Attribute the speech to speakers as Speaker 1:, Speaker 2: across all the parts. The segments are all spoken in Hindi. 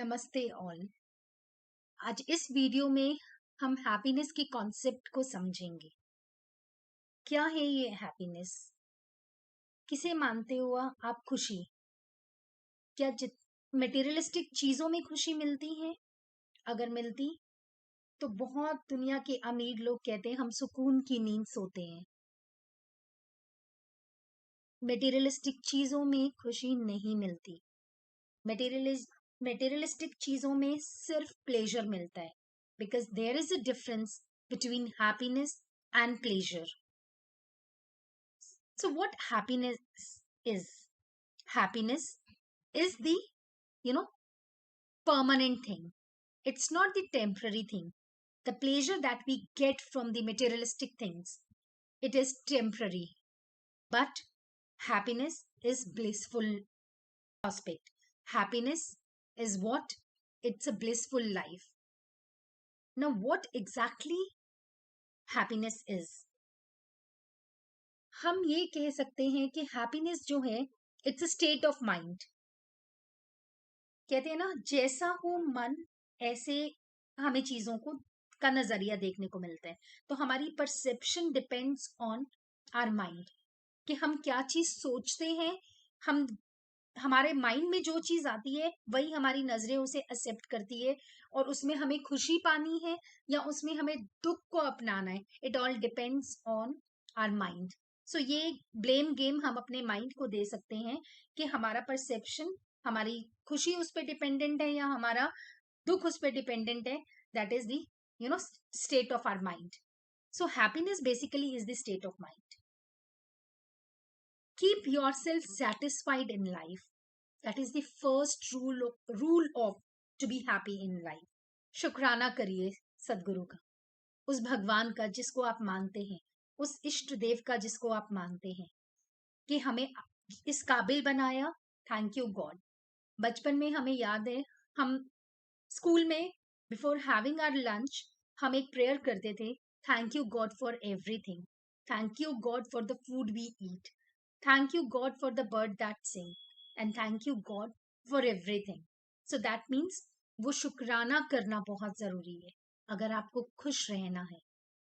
Speaker 1: नमस्ते ऑल। आज इस वीडियो में हम हैप्पीनेस के कॉन्सेप्ट को समझेंगे। क्या है ये हैप्पीनेस? किसे मानते हो आप खुशी? क्या मटेरियलिस्टिक चीजों में खुशी मिलती है? अगर मिलती तो बहुत दुनिया के अमीर लोग कहते हैं हम सुकून की नींद सोते हैं। मटेरियलिस्टिक चीजों में खुशी नहीं मिलती। मटेरियलिस्टिक चीजों में सिर्फ प्लेजर मिलता है, because there is a difference between happiness and pleasure. So what happiness is? Happiness is the, you know, permanent thing. It's not the temporary thing. The pleasure that we get from the materialistic things, it is temporary. But happiness is blissful aspect. Happiness is what? It's a blissful life. Now, what exactly happiness is? हम ये कह सकते हैं कि हैप्पीनेस जो है it's a state of mind. कहते हैं ना, जैसा हो मन ऐसे हमें चीजों को का नजरिया देखने को मिलता है। तो हमारी perception depends on our mind कि हम क्या चीज सोचते हैं। हम हमारे माइंड में जो चीज आती है वही हमारी नजरें उसे एक्सेप्ट करती है, और उसमें हमें खुशी पानी है या उसमें हमें दुख को अपनाना है। It all depends on our mind. So ये ब्लेम गेम हम अपने माइंड को दे सकते हैं कि हमारा परसेप्शन, हमारी खुशी उस पर डिपेंडेंट है या हमारा दुख उस पर डिपेंडेंट है। That is the state of our mind. So happiness basically is the state of mind. Keep yourself satisfied in life. That is the first rule of to be happy in life. शुक्राना करिए सदगुरु का, उस भगवान का जिसको आप मानते हैं, उस इष्ट देव का जिसको आप मानते हैं कि हमें इस काबिल बनाया। Thank you God. बचपन में हमें याद है, हम स्कूल में बिफोर हैविंग आवर लंच हम एक प्रेयर करते थे, thank you God for everything, thank you God for the food we eat, thank you God for the bird that sing, and thank you God for everything. So that means वो शुक्राना करना बहुत जरूरी है अगर आपको खुश रहना है,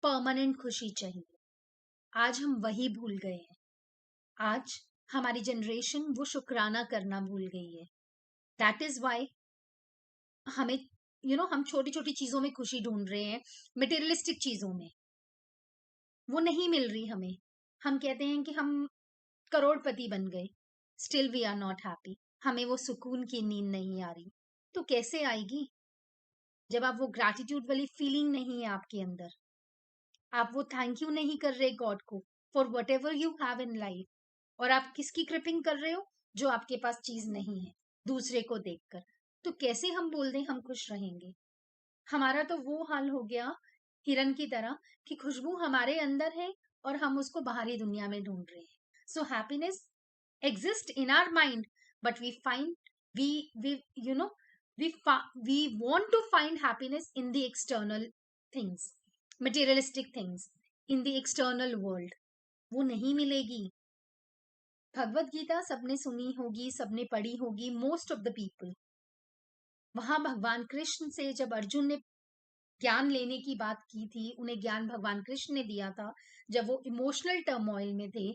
Speaker 1: परमानेंट खुशी चाहिए। आज हम वही भूल गए हैं। आज हमारी जनरेशन वो शुक्राना करना भूल गई है। दैट इज वाई हमें हम छोटी छोटी चीजों में खुशी ढूंढ रहे हैं, मटेरियलिस्टिक चीजों में वो नहीं मिल रही हमें। हम कहते हैं कि हम करोड़पति बन गए, still we are not happy. हमें वो सुकून की नींद नहीं आ रही। तो कैसे आएगी जब आप वो ग्रैटिट्यूड वाली फीलिंग नहीं है आपके अंदर, आप वो थैंक यू नहीं कर रहे गॉड को for what ever you have in life, और आप किसकी क्रिपिंग कर रहे हो? जो आपके पास चीज नहीं है, दूसरे को देखकर। तो कैसे हम बोल दें हम खुश रहेंगे? हमारा तो वो हाल हो गया हिरन की तरह कि खुशबू हमारे अंदर है और हम उसको बाहरी दुनिया में ढूंढ रहे हैं। So happiness exists in our mind, but we find we want to find happiness in the external things, materialistic things, in the external world. वो नहीं मिलेगी। भगवत गीता सबने सुनी होगी, सबने पढ़ी होगी, मोस्ट ऑफ द पीपल। वहां भगवान कृष्ण से जब अर्जुन ने ज्ञान लेने की बात की थी, उन्हें ज्ञान भगवान कृष्ण ने दिया था जब वो इमोशनल टर्मोइल में थे।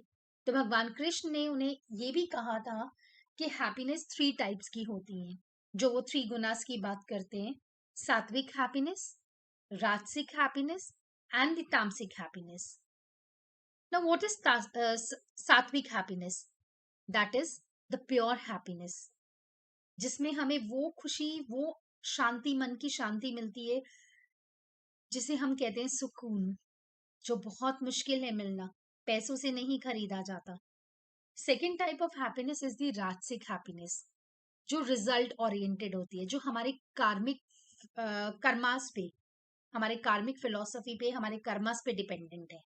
Speaker 1: तो भगवान कृष्ण ने उन्हें ये भी कहा था कि हैप्पीनेस 3 टाइप्स की होती है, जो वो 3 गुनास की बात करते हैं। सात्विक हैप्पीनेस, राजसिक हैप्पीनेस एंड द तामसिक हैप्पीनेस। नाउ व्हाट इज सात्विक happiness? That is the pure happiness, जिसमें हमें वो खुशी, वो शांति, मन की शांति मिलती है जिसे हम कहते हैं सुकून, जो बहुत मुश्किल है मिलना, पैसों से नहीं खरीदा जाता। Second type of happiness is the राजसिक हैप्पीनेस, जो रिजल्ट ओरिएंटेड होती है, जो हमारे कार्मिक कर्मास पे, हमारे कार्मिक फिलोसफी पे, हमारे कर्मास पे डिपेंडेंट है।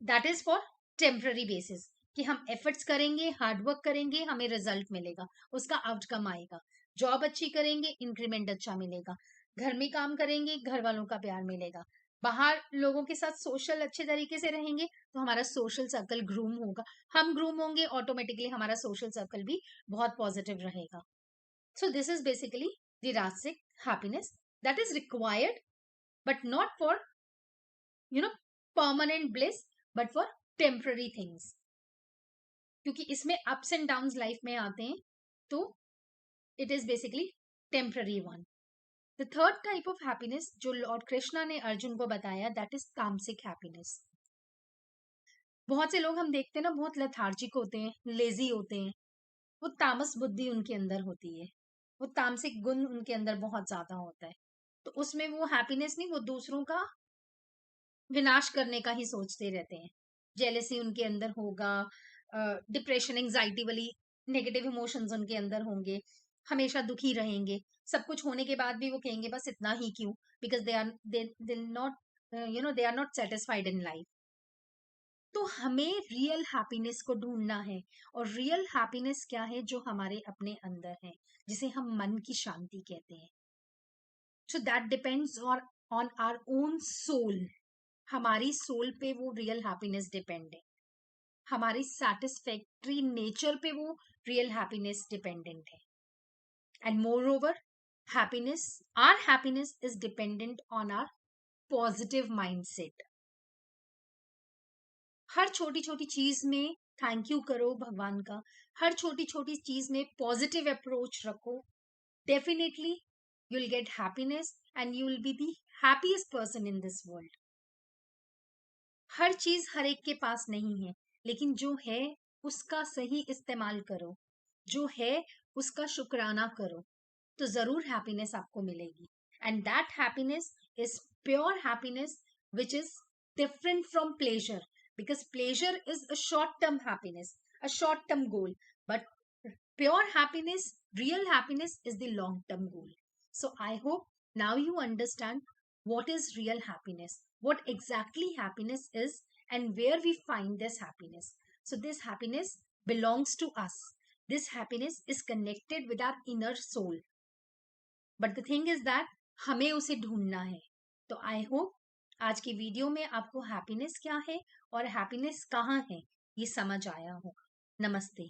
Speaker 1: That is for temporary basis, कि हम एफर्ट्स करेंगे, हार्डवर्क करेंगे, हमें रिजल्ट मिलेगा, उसका आउटकम आएगा। जॉब अच्छी करेंगे, इंक्रीमेंट अच्छा मिलेगा। घर में काम करेंगे, घर वालों का प्यार मिलेगा। बाहर लोगों के साथ सोशल अच्छे तरीके से रहेंगे तो हमारा सोशल सर्कल ग्रूम होगा। हम ग्रूम होंगे, ऑटोमेटिकली हमारा सोशल सर्कल भी बहुत पॉजिटिव रहेगा। So this is basically the rasic happiness that is required, but not for, you know, permanent bliss, but for temporary things. क्योंकि इसमें अप्स एंड डाउन्स लाइफ में आते हैं, तो it is basically temporary one. The third type of happiness जो लॉर्ड कृष्णा ने अर्जुन को बताया, दैट इज तामसिक हैप्पीनेस. बहुत से लोग हम देखते हैं ना, बहुत लेथार्जिक होते हैं, लेजी होते हैं. वो तामस बुद्धि उनके अंदर होती है, वो तामसिक गुण उनके अंदर बहुत ज्यादा होता है. तो उसमें वो हैप्पीनेस नहीं, वो दूसरों का विनाश करने का ही सोचते रहते हैं. जेलेसी उनके अंदर होगा, डिप्रेशन, एंजाइटी वाली नेगेटिव इमोशंस उनके अंदर होंगे, हमेशा दुखी रहेंगे. सब कुछ होने के बाद भी वो कहेंगे बस इतना ही क्यों, because they not they are not satisfied in life. तो हमें रियल हैप्पीनेस को ढूंढना है. और रियल हैप्पीनेस क्या है? जो हमारे अपने अंदर है, जिसे हम मन की शांति कहते हैं. So that depends on our own soul. हमारी सोल पे वो रियल हैप्पीनेस डिपेंड है, हमारी सेटिस्फैक्ट्री नेचर पे वो रियल हैप्पीनेस डिपेंडेंट है. And moreover, our happiness is dependent on our positive mindset. हर छोटी छोटी चीज में थैंक यू करो भगवान का, हर छोटी छोटी चीज में पॉजिटिव अप्रोच रखो. Definitely you will get happiness and you will be the happiest person in this world. हर चीज हर एक के पास नहीं है, लेकिन जो है उसका सही इस्तेमाल करो, जो है उसका शुक्राना करो, तो जरूर हैप्पीनेस आपको मिलेगी. And that happiness is pure happiness which is different from pleasure, because pleasure is a short term happiness, a short term goal, but pure happiness, real happiness is the long term goal. So I hope now you understand what is real happiness, what exactly happiness is, and where we find this happiness. So this happiness belongs to us, this happiness is connected with our inner soul, but the thing is that हमें उसे ढूंढना है. तो आई होप आज की वीडियो में आपको हैप्पीनेस क्या है और हैप्पीनेस कहाँ है ये समझ आया होगा. नमस्ते.